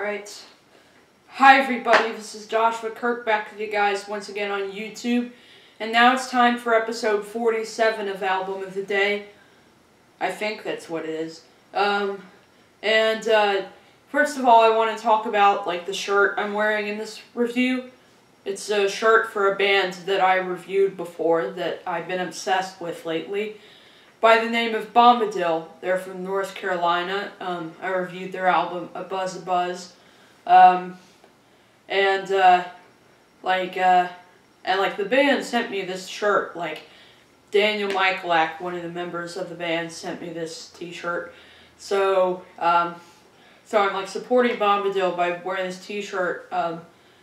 Alright. Hi everybody, this is Joshua Kirk back with you guys once again on YouTube. And now it's time for episode 47 of Album of the Day. I think that's what it is. First of all I want to talk about the shirt I'm wearing in this review. It's a shirt for a band that I reviewed before that I've been obsessed with lately, by the name of Bombadil. They're from North Carolina. I reviewed their album A Buzz A Buzz. The band sent me this shirt. Daniel Michalak, one of the members of the band, sent me this t-shirt. So I'm supporting Bombadil by wearing this t-shirt.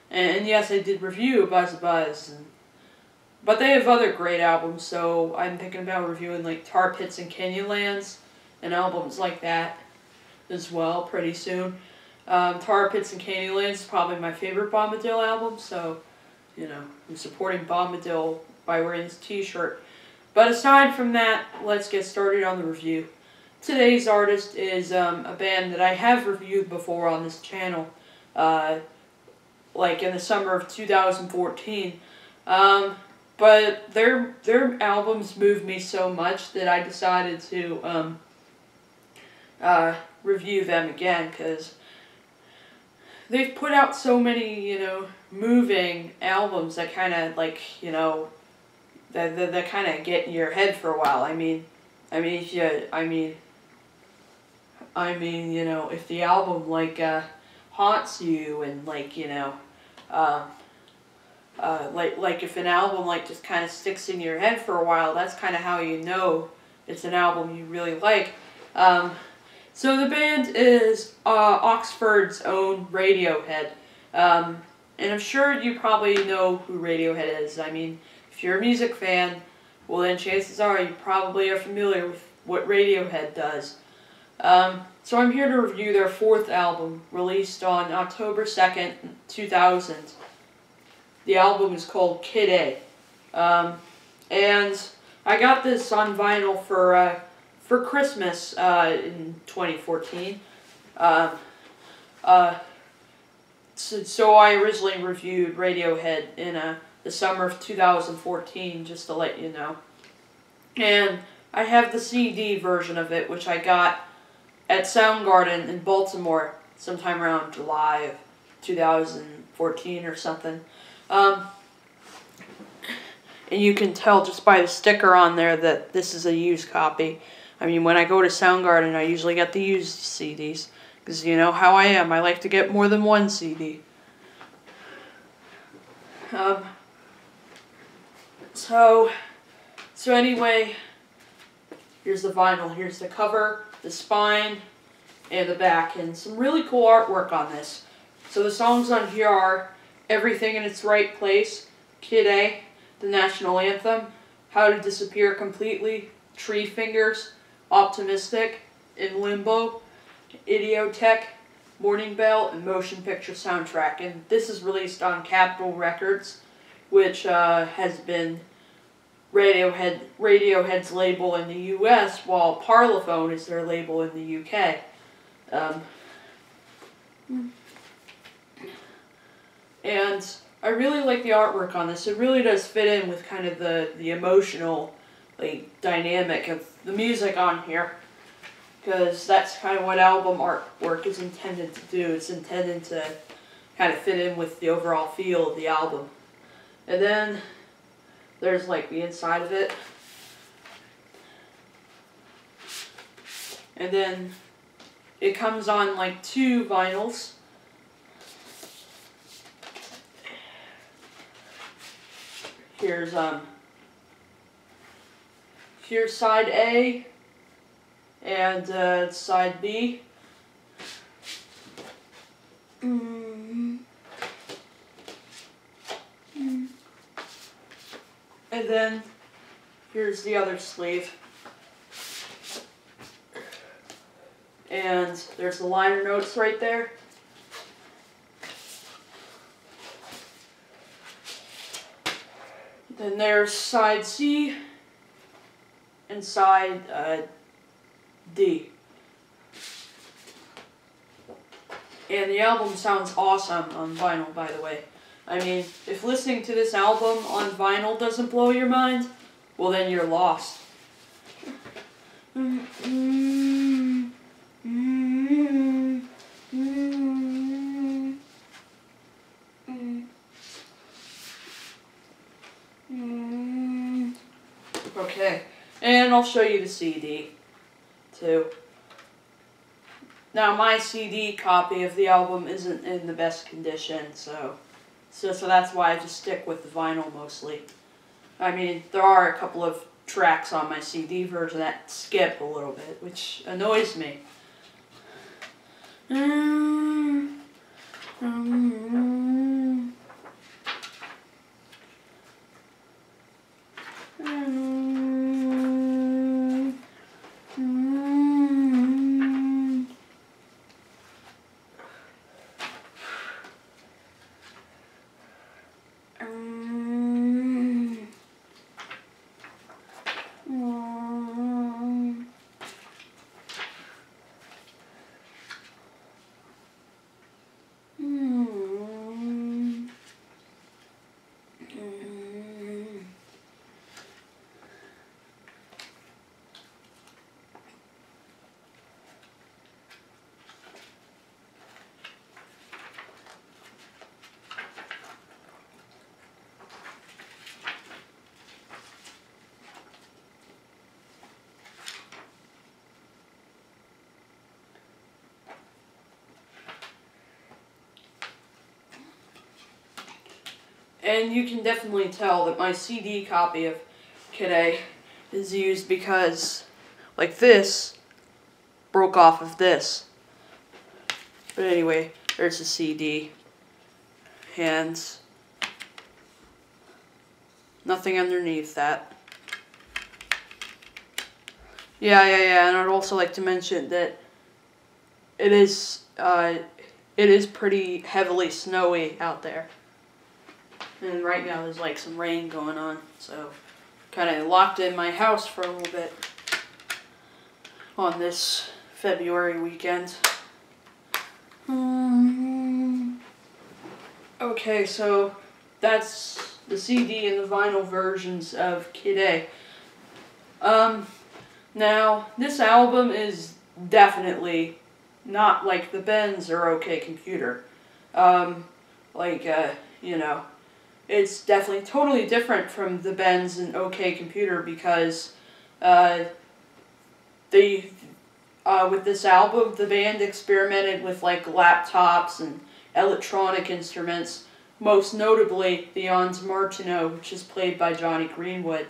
And yes, I did review A Buzz A Buzz. But they have other great albums, so I'm thinking about reviewing Tar Pits and Canyonlands and albums like that as well pretty soon. Tar Pits and Canyonlands is probably my favorite Bombadil album, so, I'm supporting Bombadil by wearing this t-shirt. But aside from that, let's get started on the review. Today's artist is a band that I have reviewed before on this channel, in the summer of 2014. But their albums moved me so much that I decided to review them again, because they've put out so many, moving albums that kind of, that kind of get in your head for a while. If the album, haunts you and, if an album just kind of sticks in your head for a while, that's kind of how you know it's an album you really like. So the band is Oxford's own Radiohead, and I'm sure you probably know who Radiohead is. If you're a music fan, well then chances are you probably are familiar with what Radiohead does. So I'm here to review their fourth album, released on October 2nd, 2000. The album is called Kid A. And I got this on vinyl for Christmas in 2014. So I originally reviewed Radiohead in the summer of 2014, just to let you know. And I have the CD version of it, which I got at Soundgarden in Baltimore sometime around July of 2014 or something. And you can tell just by the sticker on there that this is a used copy. When I go to Soundgarden, I usually get the used CDs, because you know how I am. I like to get more than one CD. So anyway, here's the vinyl. Here's the cover, the spine, and the back, and some really cool artwork on this. So the songs on here are Everything in Its Right Place, Kid A, the National Anthem, How to Disappear Completely, Tree Fingers, Optimistic, In Limbo, Idioteque, Morning Bell, and Motion Picture Soundtrack. And this is released on Capitol Records, which has been Radiohead's label in the US, while Parlophone is their label in the UK. And I really like the artwork on this. It really does fit in with kind of the emotional dynamic of the music on here, because that's kind of what album artwork is intended to do. It's intended to kind of fit in with the overall feel of the album. And then there's the inside of it. And then it comes on two vinyls. Here's side A and side B. And then here's the other sleeve. And there's the liner notes right there. Then there's side C and side D. And the album sounds awesome on vinyl, by the way. I mean, if listening to this album on vinyl doesn't blow your mind, well then you're lost. Okay, and I'll show you the CD, too. Now, my CD copy of the album isn't in the best condition, so that's why I just stick with the vinyl mostly. I mean, there are a couple of tracks on my CD version that skip a little bit, which annoys me. And you can definitely tell that my CD copy of Kid A is used because, like, this broke off of this. But anyway, there's a CD. And nothing underneath that. Yeah, and I'd also like to mention that it is pretty heavily snowy out there. And right now there's like some rain going on, so kind of locked in my house for a little bit on this February weekend. Okay, so that's the CD and the vinyl versions of Kid A. Now, this album is definitely not like the Bends or OK Computer. You know, it's definitely totally different from the Bends and OK Computer because with this album, the band experimented with like laptops and electronic instruments, most notably the Ons Martineau, which is played by Johnny Greenwood,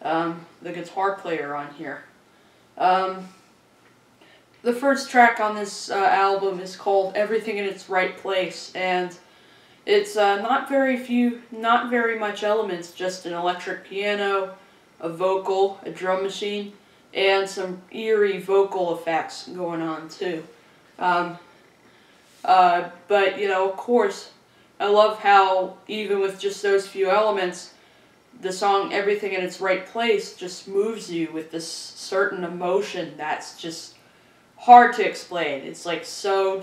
the guitar player on here. The first track on this album is called Everything in Its Right Place, and it's not very much elements, just an electric piano, a vocal, a drum machine, and some eerie vocal effects going on too. But, you know, of course, I love how, even with just those few elements, the song Everything in Its Right Place just moves you with this certain emotion that's just hard to explain. It's like so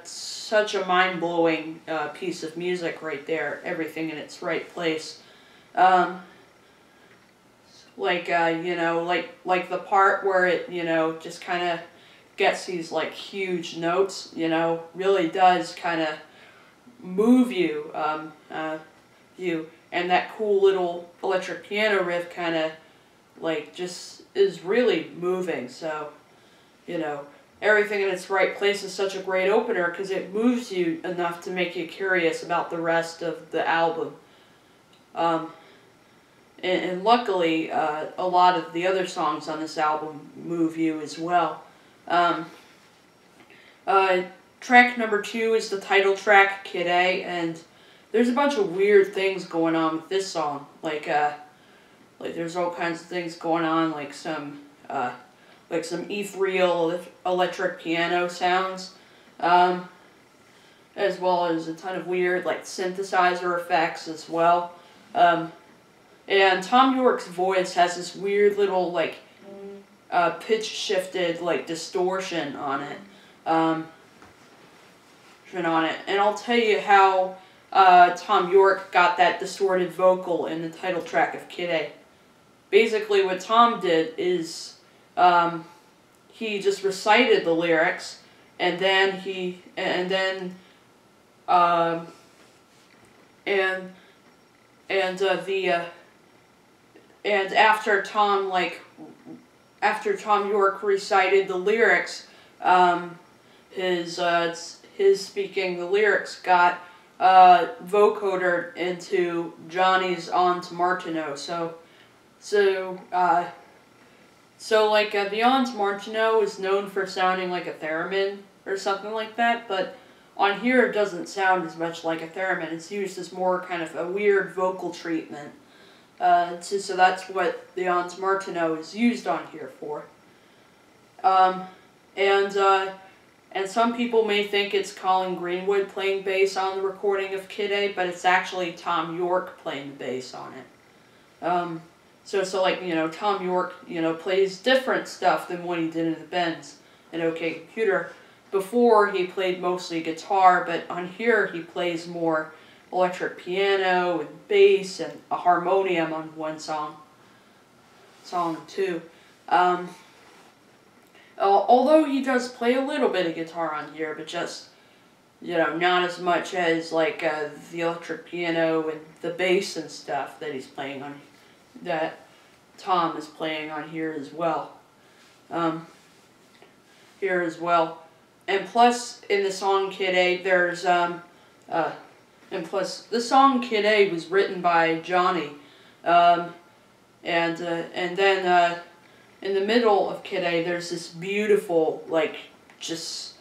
such a mind-blowing piece of music right there, Everything in Its Right Place. You know, like the part where it, you know, just kind of gets these like huge notes, you know, really does kind of move you, and that cool little electric piano riff kind of like just is really moving. So, you know, Everything in Its Right Place is such a great opener because it moves you enough to make you curious about the rest of the album. And luckily, a lot of the other songs on this album move you as well. Track number 2 is the title track, Kid A, and there's a bunch of weird things going on with this song. Like there's all kinds of things going on, like some ethereal electric piano sounds, as well as a ton of weird, like, synthesizer effects as well. And Tom York's voice has this weird little, like, pitch shifted like distortion on it. And I'll tell you how Tom York got that distorted vocal in the title track of Kid A. Basically, what Tom did is he just recited the lyrics, and then after Tom York recited the lyrics, his speaking the lyrics got vocoder into Johnny's On to Martineau. The On to Martineau is known for sounding like a theremin or something like that, but on here it doesn't sound as much like a theremin. It's used as more kind of a weird vocal treatment. So that's what the On to Martineau is used on here for. And some people may think it's Colin Greenwood playing bass on the recording of Kid A, but it's actually Tom York playing the bass on it. Tom York, plays different stuff than what he did in the Bends and OK Computer. Before, he played mostly guitar, but on here he plays more electric piano and bass and a harmonium on one song too. Although he does play a little bit of guitar on here, but just, not as much as like the electric piano and the bass and stuff that he's playing on, that Tom is playing on here as well. And plus, in the song Kid A, there's the song Kid A was written by Johnny, and then in the middle of Kid A, there's this beautiful, gorgeous,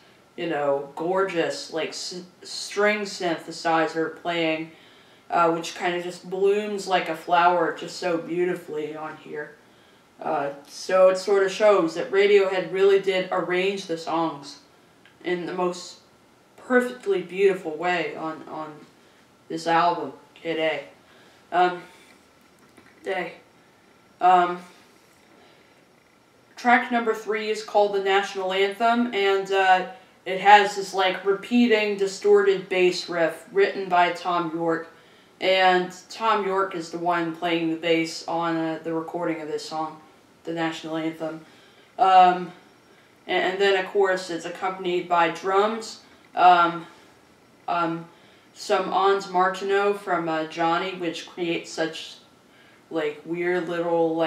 string synthesizer playing, which kind of just blooms like a flower just so beautifully on here. So it sort of shows that Radiohead really did arrange the songs in the most perfectly beautiful way on this album, Kid A. Track number 3 is called the National Anthem, and it has this repeating distorted bass riff written by Tom York, and Tom York is the one playing the bass on the recording of this song, the National Anthem. And then of course it's accompanied by drums, some On to Martineau from Johnny, which creates such weird little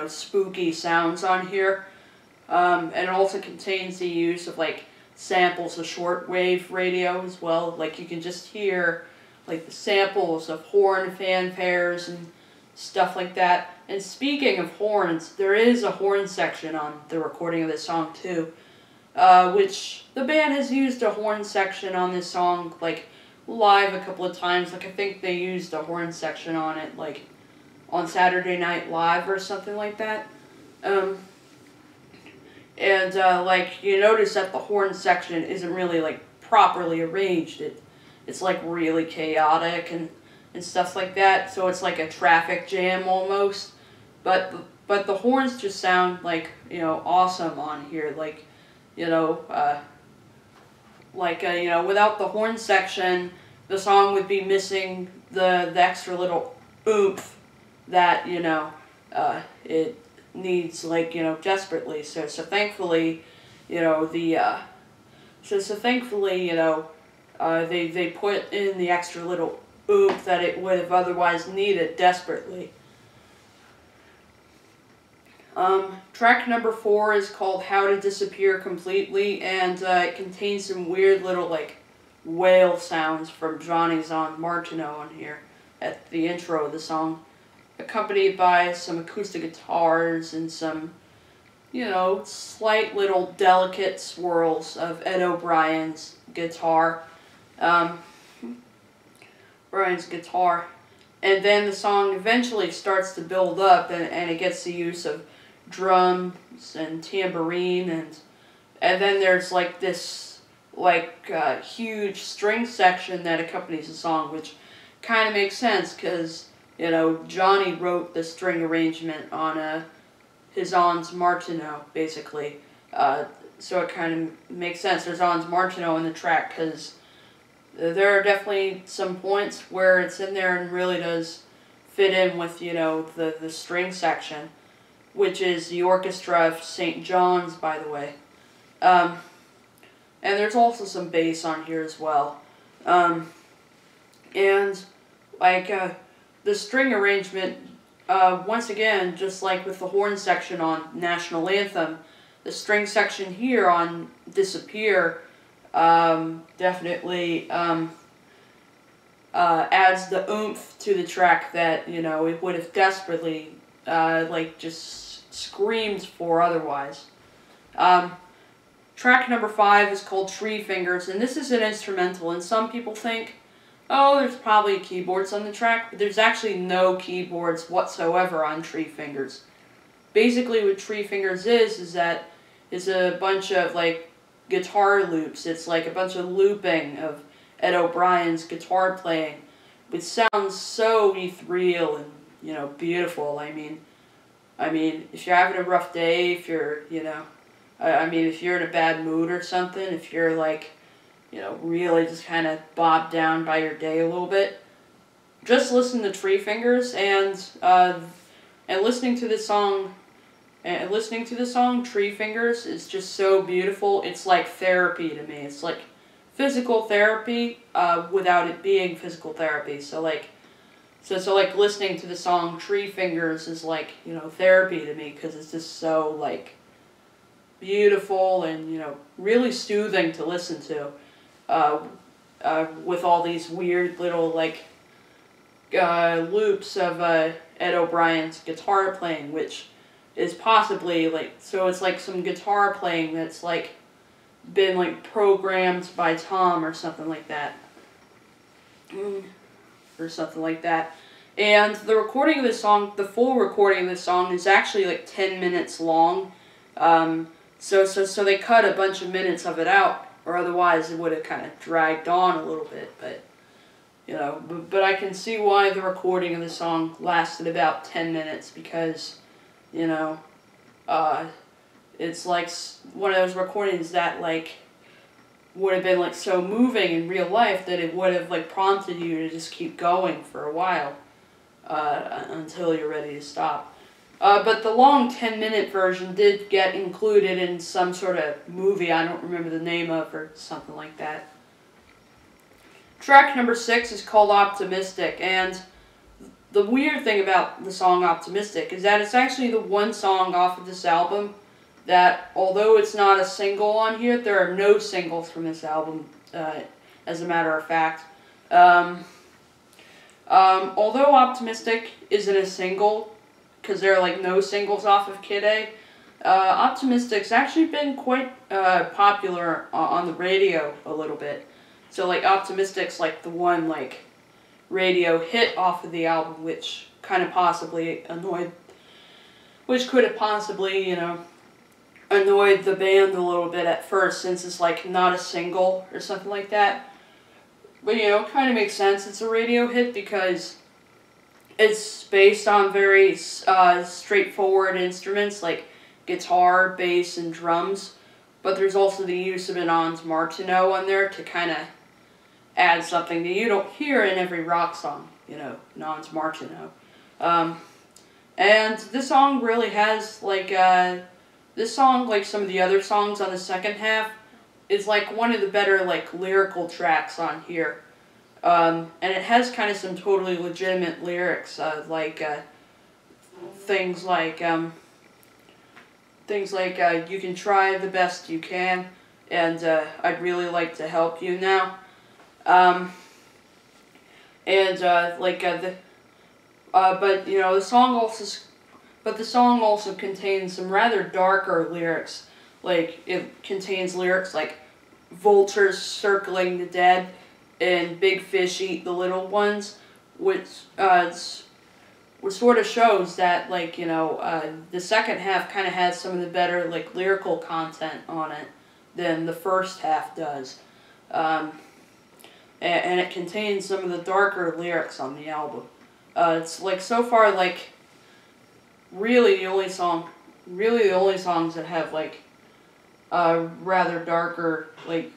spooky sounds on here, and it also contains the use of samples of shortwave radio as well. You can just hear the samples of horn fanfares and stuff like that. And speaking of horns, there is a horn section on the recording of this song too, which the band has used a horn section on this song live a couple of times. I think they used a horn section on it on Saturday Night Live or something like that. You notice that the horn section isn't really properly arranged. It's really chaotic and stuff like that. So it's like a traffic jam almost. But the horns just sound awesome on here. Without the horn section, the song would be missing the extra little oomph that it needs desperately. So thankfully they put in the extra little oomph that it would have otherwise needed desperately. Track number 4 is called How to Disappear Completely, and it contains some weird little whale sounds from Johnny's On Martineau on here at the intro of the song, accompanied by some acoustic guitars and some, slight little delicate swirls of Ed O'Brien's guitar. And then the song eventually starts to build up, and it gets the use of drums and tambourine, and then there's this huge string section that accompanies the song, which kind of makes sense because Johnny wrote the string arrangement on his Hans Martineau, basically. So it kind of makes sense. There's Hans Martineau in the track, because there are definitely some points where it's in there and really does fit in with, you know, the string section, which is the Orchestra of St. John's, by the way. And there's also some bass on here as well. And, like, the string arrangement, once again, just like with the horn section on National Anthem, the string section here on Disappear definitely adds the oomph to the track that, you know, it would have desperately, like, just screamed for otherwise. Track number 5 is called Tree Fingers, and this is an instrumental, and some people think, oh, there's probably keyboards on the track, but there's actually no keyboards whatsoever on Tree Fingers. Basically what Tree Fingers is that it's a bunch of, like, guitar loops. It's like a bunch of looping of Ed O'Brien's guitar playing, which sounds so ethereal and, you know, beautiful. I mean, if you're having a rough day, if you're, you know, if you're in a bad mood or something, if you're, like, you know, really just kind of bogged down by your day a little bit, just listen to Tree Fingers, and listening to this song, Tree Fingers, is just so beautiful. It's like therapy to me. It's like physical therapy without it being physical therapy. So like listening to the song Tree Fingers is like, you know, therapy to me, because it's just so, like, beautiful and, you know, really soothing to listen to, with all these weird little, like, loops of Ed O'Brien's guitar playing, which is possibly, like, so it's like some guitar playing that's, like, been, like, programmed by Tom or something like that. And the recording of this song, the full recording of this song, is actually, like, 10 minutes long. So they cut a bunch of minutes of it out, or otherwise it would have kind of dragged on a little bit, but, you know, but I can see why the recording of the song lasted about 10 minutes, because, you know, it's like one of those recordings that, like, would have been, like, so moving in real life that it would have, like, prompted you to just keep going for a while, until you're ready to stop. But the long 10-minute version did get included in some sort of movie I don't remember the name of, or something like that. Track number 6 is called Optimistic, and the weird thing about the song Optimistic is that it's actually the one song off of this album that, although it's not a single on here, there are no singles from this album, as a matter of fact. Although Optimistic isn't a single, because there are, like, no singles off of Kid A, Optimistic's actually been quite popular on the radio a little bit. So, like, Optimistic's, like, the one, like, radio hit off of the album, which kind of possibly could have possibly, you know, annoyed the band a little bit at first, since it's, like, not a single or something like that. But, you know, it kind of makes sense. It's a radio hit because it's based on very straightforward instruments like guitar, bass, and drums. But there's also the use of an Hans Martineau on there to kind of add something that you don't hear in every rock song, you know, Hans Martineau. And this song really has, like, this song, like some of the other songs on the second half, is, like, one of the better, like, lyrical tracks on here. And it has kind of some totally legitimate lyrics, like, things like, you can try the best you can, and, I'd really like to help you now. But, you know, the song also contains some rather darker lyrics. Like, it contains lyrics like, vultures circling the dead, and big fish eat the little ones, which sort of shows that, like, you know, the second half kind of has some of the better, like, lyrical content on it than the first half does. And it contains some of the darker lyrics on the album. It's, like, so far, like, really the only song really the only songs that have like rather darker like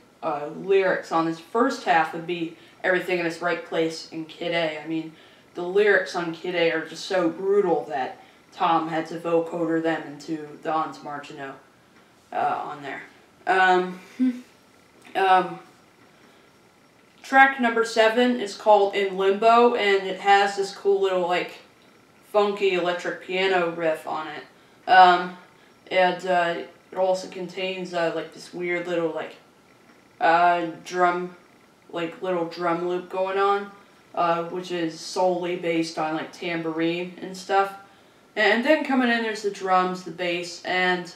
lyrics on this first half would be Everything in Its Right Place and Kid A. I mean, the lyrics on Kid A are just so brutal that Tom had to vocoder them into Don's Martineau on there. Track number 7 is called In Limbo, and it has this cool little like funky electric piano riff on it. It also contains like this weird little like little drum loop going on, which is solely based on like tambourine and stuff. And then coming in, there's the drums, the bass, and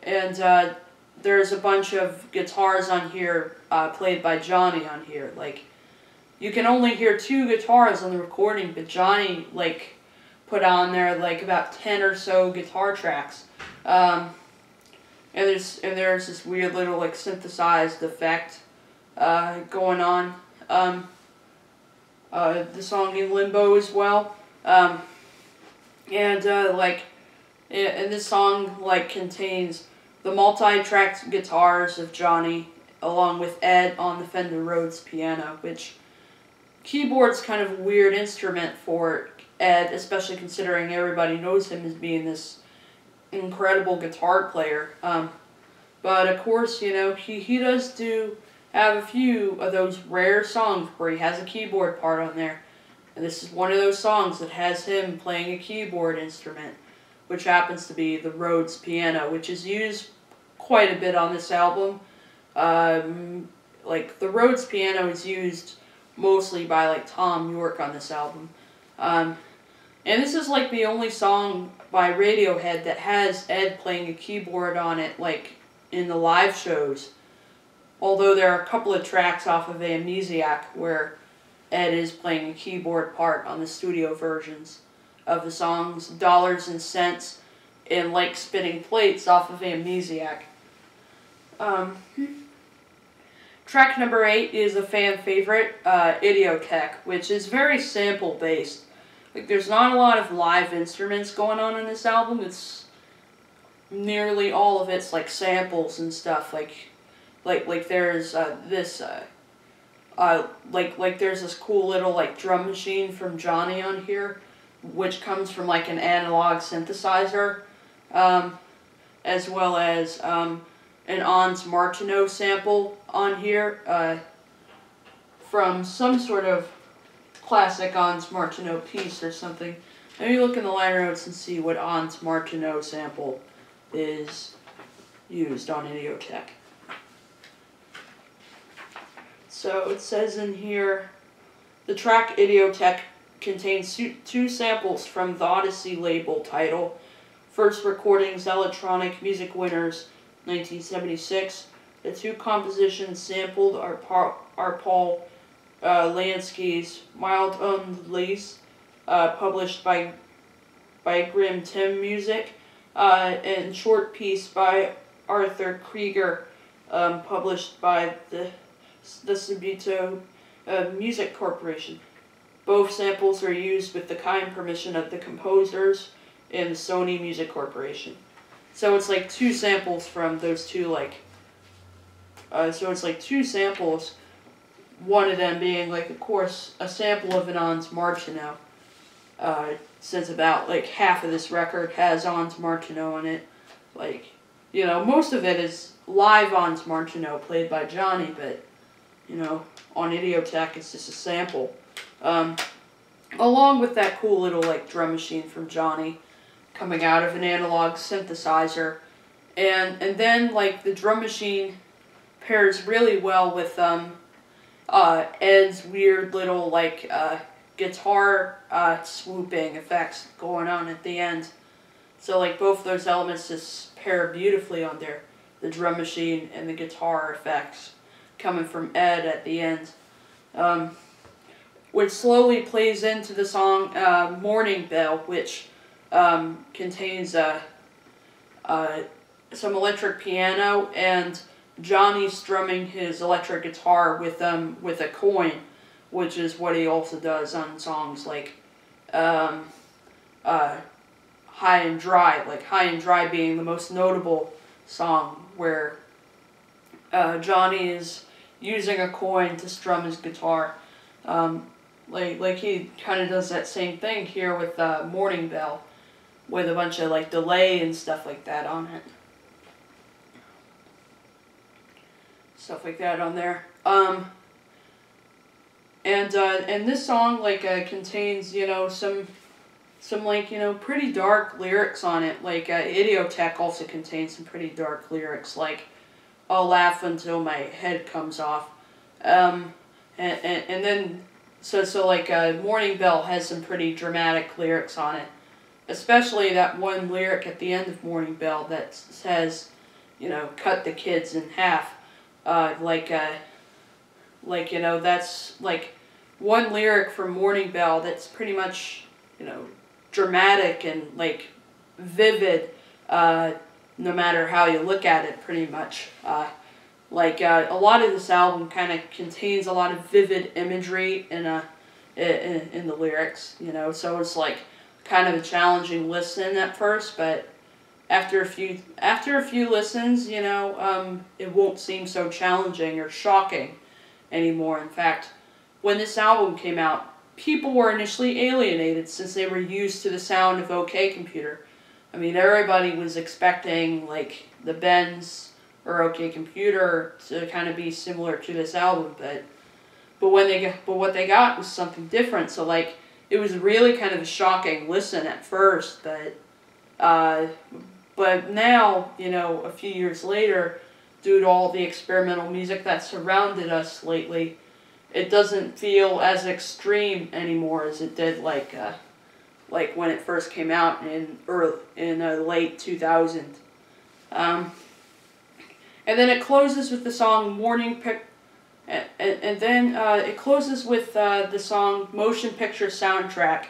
there's a bunch of guitars on here played by Johnny on here. Like, you can only hear 2 guitars on the recording, but Johnny like put on there like about 10 or so guitar tracks. And there's this weird little like synthesized effect going on. The song In Limbo as well. And this song like contains the multi-tracked guitars of Johnny along with Ed on the Fender Rhodes piano, which keyboard's kind of a weird instrument for Ed, especially considering everybody knows him as being this incredible guitar player. But of course, you know, he does have a few of those rare songs where he has a keyboard part on there. And this is one of those songs that has him playing a keyboard instrument, which happens to be the Rhodes piano, which is used quite a bit on this album. Like, the Rhodes piano is used mostly by, like, Tom York on this album. And this is, like, the only song by Radiohead that has Ed playing a keyboard on it, like, in the live shows. Although there are a couple of tracks off of Amnesiac where Ed is playing a keyboard part on the studio versions of the songs Dollars and Cents and Like Spinning Plates off of Amnesiac. Track number 8 is a fan favorite, Idioteque, which is very sample based. Like, there's not a lot of live instruments going on in this album. It's nearly all of it's like samples and stuff. Like there's there's this cool little like drum machine from Johnny on here, which comes from like an analog synthesizer, as well as an Ons Martineau sample on here from some sort of classic Ons Martineau piece or something. Let me look in the liner notes and see what Ons Martineau sample is used on Idioteque. So it says in here, the track Idioteque contains 2 samples from the Odyssey label title, First Recordings Electronic Music Winners, 1976. The 2 compositions sampled are Paul Lansky's Mild Unlace, published by Grim Tim Music, and Short Piece by Arthur Krieger, published by the Subito Music Corporation. Both samples are used with the kind permission of the composers and the Sony Music Corporation. So it's like 2 samples from those 2 like. So it's like 2 samples. One of them being like, of course, a sample of an Ons Martineau. Since about like half of this record has Ons Martineau on it. Like, you know, most of it is live Ons Martineau played by Johnny, but you know, on Idioteque it's just a sample. Along with that cool little like drum machine from Johnny coming out of an analog synthesizer. And then like the drum machine pairs really well with Ed's weird little like guitar swooping effects going on at the end. So like both those elements just pair beautifully on there. The drum machine and the guitar effects coming from Ed at the end. Which slowly plays into the song Morning Bell, which contains some electric piano and Johnny strumming his electric guitar with a coin, which is what he also does on songs like High High and Dry, like High and Dry being the most notable song where Johnny is using a coin to strum his guitar. Like he kind of does that same thing here with Morning Bell, with a bunch of like delay and stuff like that on it. Stuff like that on there. And this song like contains, you know, some like, you know, pretty dark lyrics on it. Like Idioteque also contains some pretty dark lyrics, like I'll laugh until my head comes off. And then so like Morning Bell has some pretty dramatic lyrics on it, especially that one lyric at the end of Morning Bell that says, you know, cut the kids in half. Like you know, that's like one lyric from Morning Bell that's pretty much, you know, dramatic and like vivid, no matter how you look at it, pretty much. A lot of this album kind of contains a lot of vivid imagery in the lyrics, you know, so it's like kind of a challenging listen at first, but after a few listens, you know, it won't seem so challenging or shocking anymore. In fact, when this album came out, people were initially alienated since they were used to the sound of OK Computer. I mean, everybody was expecting like the Bends or OK Computer to kind of be similar to this album, but what they got was something different. So like it was really kind of a shocking listen at first, but now, you know, a few years later, due to all the experimental music that surrounded us lately, it doesn't feel as extreme anymore as it did like when it first came out in late 2000. And then it closes with the song it closes with the song Motion Picture Soundtrack,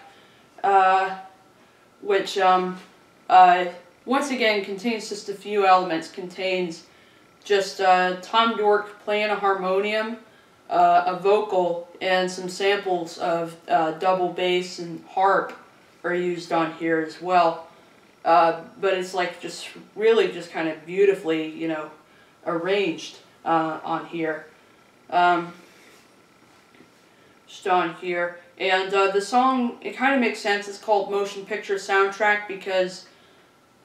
which once again contains just a few elements. Contains just Tom York playing a harmonium, a vocal, and some samples of double bass and harp are used on here as well. But it's like just really just kind of beautifully, you know, arranged on here. Just on here. And the song, it kind of makes sense. It's called Motion Picture Soundtrack because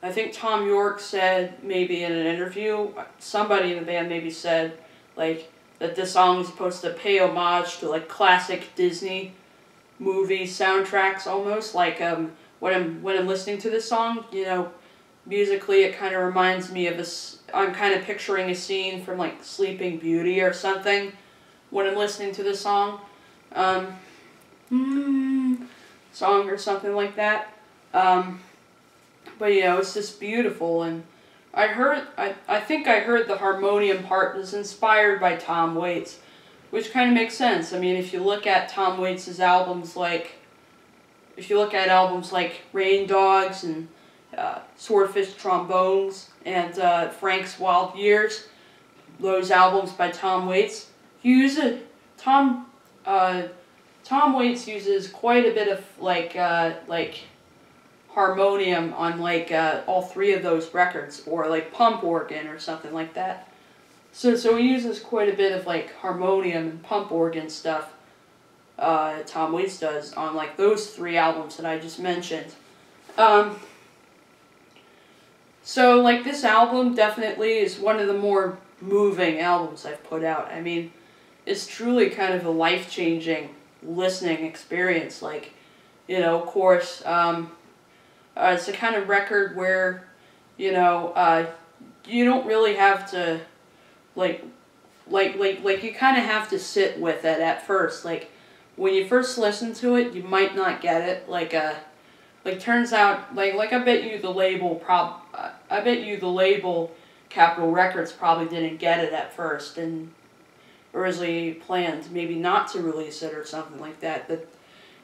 I think Tom York said, maybe in an interview, somebody in the band maybe said, like, that this song is supposed to pay homage to, like, classic Disney movie soundtracks almost. Like, when I'm listening to this song, you know, musically it kind of reminds me of I'm kind of picturing a scene from, like, Sleeping Beauty or something when I'm listening to this song. Song or something like that. But, you know, it's just beautiful, and I think I heard the harmonium part was inspired by Tom Waits, which kind of makes sense. I mean, if you look at Tom Waits' albums, like, Rain Dogs and Swordfish Trombones and Frank's Wild Years, those albums by Tom Waits, Tom Waits uses quite a bit of like harmonium on like all three of those records, or like pump organ or something like that. So he uses quite a bit of like harmonium and pump organ stuff. Tom Waits does on like those three albums that I just mentioned. So like this album definitely is one of the more moving albums I've put out. I mean, it's truly kind of a life-changing listening experience. Like, you know, of course, it's a kind of record where, you know, you don't really have to, like you kind of have to sit with it at first. Like, when you first listen to it, you might not get it. Turns out, I bet you the label Capitol Records probably didn't get it at first and originally planned maybe not to release it or something like that. But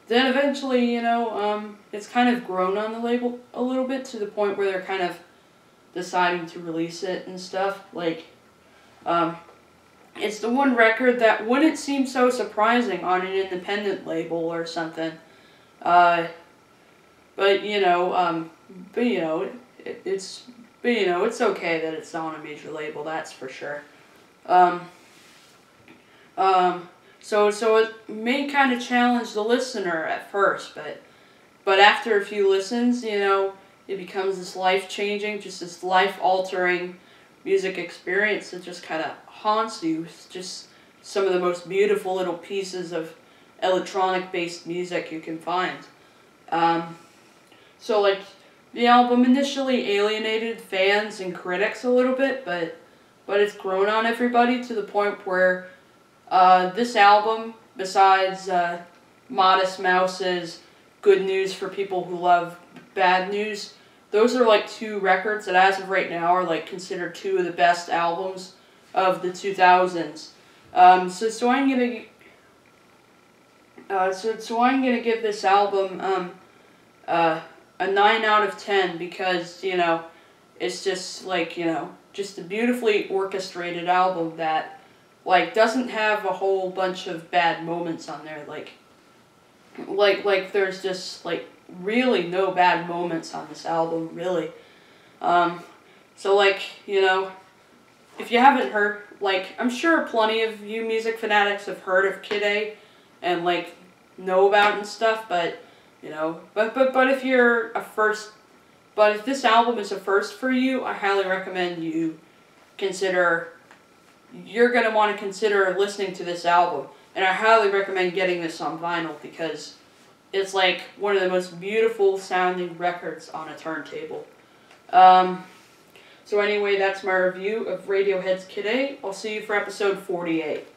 then eventually, you know, it's kind of grown on the label a little bit to the point where they're kind of deciding to release it and stuff. Like, it's the one record that wouldn't seem so surprising on an independent label or something. but you know, but you know, it's but you know, it's okay that it's on a major label. That's for sure. Um, so it may kind of challenge the listener at first, but after a few listens, you know, it becomes this life-changing, just this life-altering music experience that just kind of haunts you. It's just some of the most beautiful little pieces of electronic-based music you can find. So, like, the album initially alienated fans and critics a little bit, but it's grown on everybody to the point where this album, besides Modest Mouse's Good News for People Who Love Bad News, those are like two records that as of right now are like considered two of the best albums of the 2000s. So I'm gonna give this album a 9 out of 10 because, you know, it's just like, you know, just a beautifully orchestrated album that like doesn't have a whole bunch of bad moments on there. Like there's just like really no bad moments on this album, really. So like, you know, if you haven't heard, like, I'm sure plenty of you music fanatics have heard of Kid A and like know about it and stuff, but you know, but if you're a first, but if this album is a first for you, I highly recommend you consider, you're going to want to consider listening to this album. And I highly recommend getting this on vinyl because it's like one of the most beautiful sounding records on a turntable. So anyway, that's my review of Radiohead's Kid A. I'll see you for episode 48.